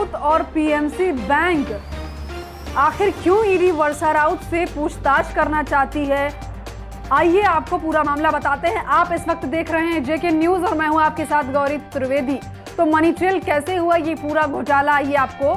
राउत और PMC bank, आखिर क्यों ईडी वर्षा राउत से पूछताछ करना चाहती है? आइए आपको पूरा मामला बताते हैं। आप इस वक्त देख रहे हैं जेके न्यूज और मैं हूं आपके साथ गौरी त्रिवेदी। तो मनी ट्रेल कैसे हुआ ये पूरा घोटाला, ये आपको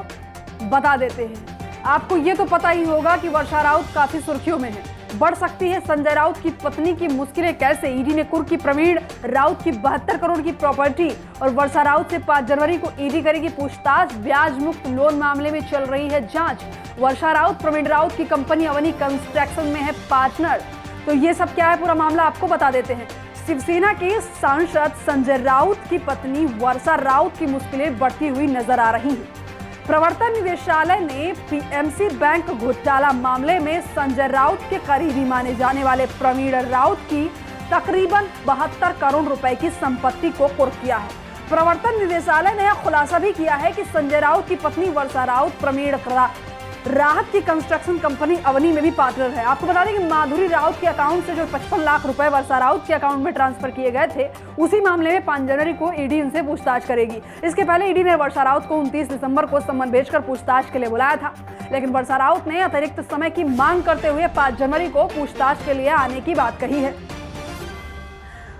बता देते हैं। आपको ये तो पता ही होगा कि वर्षा राउत काफी सुर्खियों में है। बढ़ सकती है संजय राउत की पत्नी की मुश्किलें कैसे? ईडी ने कुर्की प्रवीण राउत की 72 करोड़ की प्रॉपर्टी और वर्षा राउत से 5 जनवरी को ईडी करेगी पूछताछ। ब्याज मुक्त लोन मामले में चल रही है जांच। वर्षा राउत प्रवीण राउत की कंपनी अवनी कंस्ट्रक्शन में है पार्टनर। तो ये सब क्या है, पूरा मामला आपको बता देते हैं। शिवसेना के सांसद संजय राउत की पत्नी वर्षा राउत की मुश्किलें बढ़ती हुई नजर आ रही हैं। प्रवर्तन निदेशालय ने पीएमसी बैंक घोटाला मामले में संजय राउत के करीबी माने जाने वाले प्रवीण राउत की तकरीबन 72 करोड़ रुपए की संपत्ति को कुर्क किया है। प्रवर्तन निदेशालय ने यह खुलासा भी किया है कि संजय राउत की पत्नी वर्षा राउत प्रवीण राहत की कंस्ट्रक्शन कंपनी अवनी में भी पार्टनर है। आपको बता दें कि माधुरी राउत के अकाउंट से जो 55 लाख रुपए वर्षा राउत के अकाउंट में ट्रांसफर किए गए थे, उसी मामले में 5 जनवरी को ईडी उनसे पूछताछ करेगी। इसके पहले ईडी ने वर्षा राउत को 29 दिसंबर को सम्मन भेजकर पूछताछ के लिए बुलाया था, लेकिन वर्षा राउत ने अतिरिक्त समय की मांग करते हुए 5 जनवरी को पूछताछ के लिए आने की बात कही है।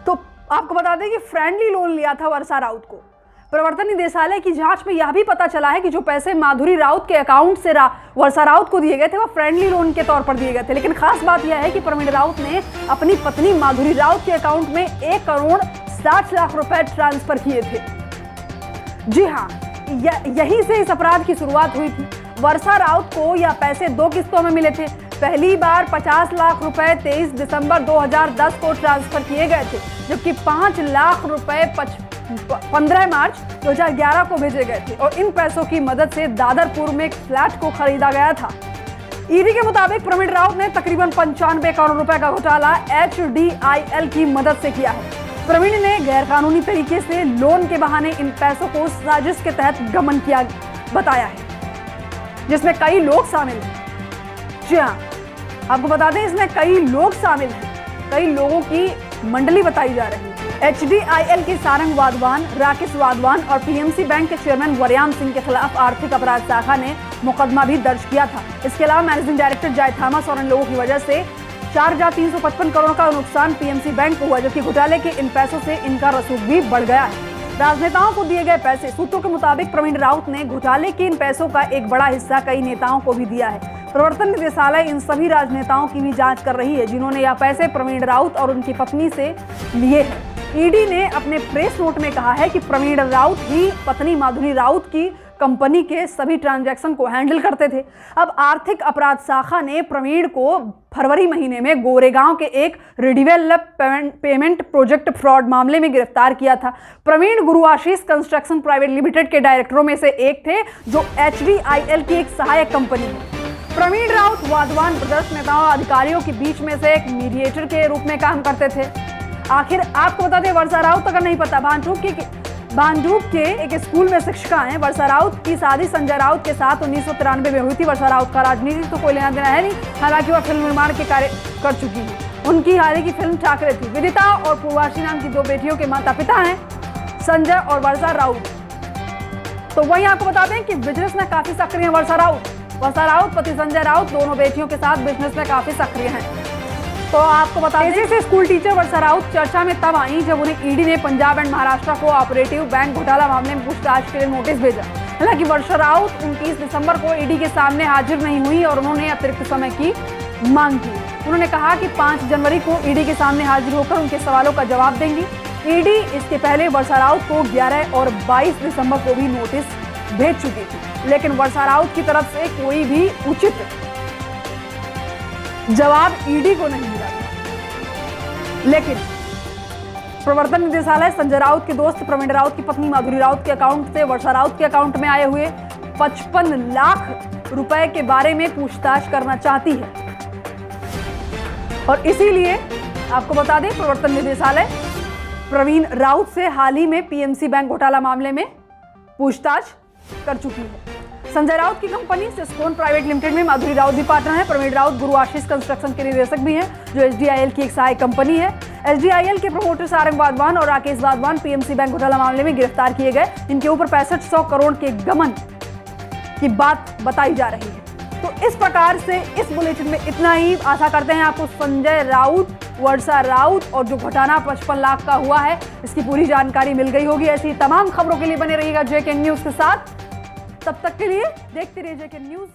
तो आपको बता दें कि फ्रेंडली लोन लिया था वर्षा राउत को। प्रवर्तन निदेशालय की जांच में यह भी पता चला है कि जो पैसे माधुरी राउत के अकाउंट से वर्षा राउत को दिए गए थे, वह फ्रेंडली लोन के तौर पर दिए गए थे। लेकिन खास बात यह है कि प्रवीण राउत ने अपनी पत्नी माधुरी राउत के अकाउंट में 1 करोड़ 60 लाख रुपए ट्रांसफर किए थे। जी हाँ, यहीं से इस अपराध की शुरुआत हुई थी। वर्षा राउत को यह पैसे 2 किस्तों में मिले थे। पहली बार 50 लाख रुपए 23 दिसंबर 2010 को ट्रांसफर किए गए थे, जबकि 5 लाख रुपए 15 मार्च 2011 को भेजे गए थे और इन पैसों की मदद से दादरपुर में एक फ्लैट को खरीदा गया था। ईडी के मुताबिक प्रवीण राउत ने तकरीबन 95 करोड़ रुपए का घोटाला HDIL की मदद से किया है। प्रवीण ने गैरकानूनी तरीके से लोन के बहाने इन पैसों को साजिश के तहत गमन किया बताया है, जिसमें कई लोग शामिल हैं। जी हाँ, आपको बता दें इसमें कई लोग शामिल हैं, कई लोगों की मंडली बताई जा रही है। HDIL के सारंग वाधवान, राकेश वाधवान और पीएमसी बैंक के चेयरमैन वरयाम सिंह के खिलाफ आर्थिक अपराध शाखा ने मुकदमा भी दर्ज किया था। इसके अलावा मैनेजिंग डायरेक्टर जय थॉमस और इन लोगों की वजह से 4,355 करोड़ का नुकसान पीएमसी बैंक को हुआ, जबकि घोटाले के इन पैसों से इनका रसूख भी बढ़ गया है। राजनेताओं को दिए गए पैसे। सूत्रों के मुताबिक प्रवीण राउत ने घोटाले के इन पैसों का एक बड़ा हिस्सा कई नेताओं को भी दिया है। प्रवर्तन निदेशालय इन सभी राजनेताओं की भी जांच कर रही है, जिन्होंने यह पैसे प्रवीण राउत और उनकी पत्नी से लिए हैं। ईडी ने अपने प्रेस नोट में कहा है कि प्रवीण राउत ही पत्नी माधुरी राउत की कंपनी के सभी ट्रांजैक्शन को हैंडल करते थे। अब आर्थिक अपराध शाखा ने प्रवीण को फरवरी महीने में गोरेगांव के एक रिडेवलप पेमेंट प्रोजेक्ट फ्रॉड मामले में गिरफ्तार किया था। प्रवीण गुरुआशीष कंस्ट्रक्शन प्राइवेट लिमिटेड के डायरेक्टरों में से एक थे, जो HDIL की एक सहायक कंपनी है। प्रवीण राउत वाधवान ब्रदर्स नेताओं और अधिकारियों के बीच में से एक मीडिएटर के रूप में काम करते थे। आखिर आपको बता दें, वर्षा राउत अगर नहीं पता, भांडूप के एक स्कूल में शिक्षिका हैं। वर्षा राउत की शादी संजय राउत के साथ 1993 में हुई थी। वर्षा राउत का राजनीति तो कोई लेना देना है नहीं, हालांकि वह फिल्म निर्माण के कार्य कर चुकी है। उनकी हाल ही की फिल्म ठाकरे थी। विदिता और पूर्वाशी नाम की 2 बेटियों के माता पिता हैं संजय और वर्षा राउत। तो वहीं आपको बता दें कि बिजनेस में काफी सक्रिय है वर्षा राउत। वर्षा राउत पति संजय राउत दोनों बेटियों के साथ बिजनेस में काफी सक्रिय हैं। तो आपको बता दें से स्कूल टीचर वर्षा राउत चर्चा में तब आई जब उन्हें ईडी ने Punjab and Maharashtra cooperative bank घोटाला मामले में पूछताछ के लिए नोटिस भेजा। हालांकि वर्षा राउत 29 दिसंबर को ईडी के सामने हाजिर नहीं हुई और उन्होंने अतिरिक्त समय की मांग की। उन्होंने कहा कि 5 जनवरी को ईडी के सामने हाजिर होकर उनके सवालों का जवाब देंगी। ईडी इसके पहले वर्षा राउत को 11 और 22 दिसंबर को भी नोटिस भेज चुकी थी, लेकिन वर्षा राउत की तरफ से कोई भी उचित जवाब ईडी को नहीं मिला। लेकिन प्रवर्तन निदेशालय संजय राउत के दोस्त प्रवीण राउत की पत्नी माधुरी राउत के अकाउंट से वर्षा राउत के अकाउंट में आए हुए 55 लाख रुपए के बारे में पूछताछ करना चाहती है। और इसीलिए आपको बता दें, प्रवर्तन निदेशालय प्रवीण राउत से हाल ही में पीएमसी बैंक घोटाला मामले में पूछताछ कर चुकी है। संजय राउत की कंपनी सिस्कोन प्राइवेट लिमिटेड में माधुरी राउत भी पार्टनर है। प्रवीण राउत गुरुआशीष कंस्ट्रक्शन के निदेशक भी हैं, जो HDIL की एक सहायक कंपनी है। HDIL के प्रमोटर सारंग वाधवान और राकेश वाधवान पीएमसी बैंक घोटाला मामले में गिरफ्तार किए गए। इनके ऊपर 6500 करोड़ के गमन की बात बताई जा रही है। तो इस प्रकार से इस बुलेटिन में इतना ही। आशा करते हैं आपको संजय राउत, वर्षा राउत और जो घोटाला 55 लाख का हुआ है इसकी पूरी जानकारी मिल गई होगी। ऐसी तमाम खबरों के लिए बने रहिएगा जेके न्यूज के साथ। तब तक के लिए देखते रहिए जेके न्यूज।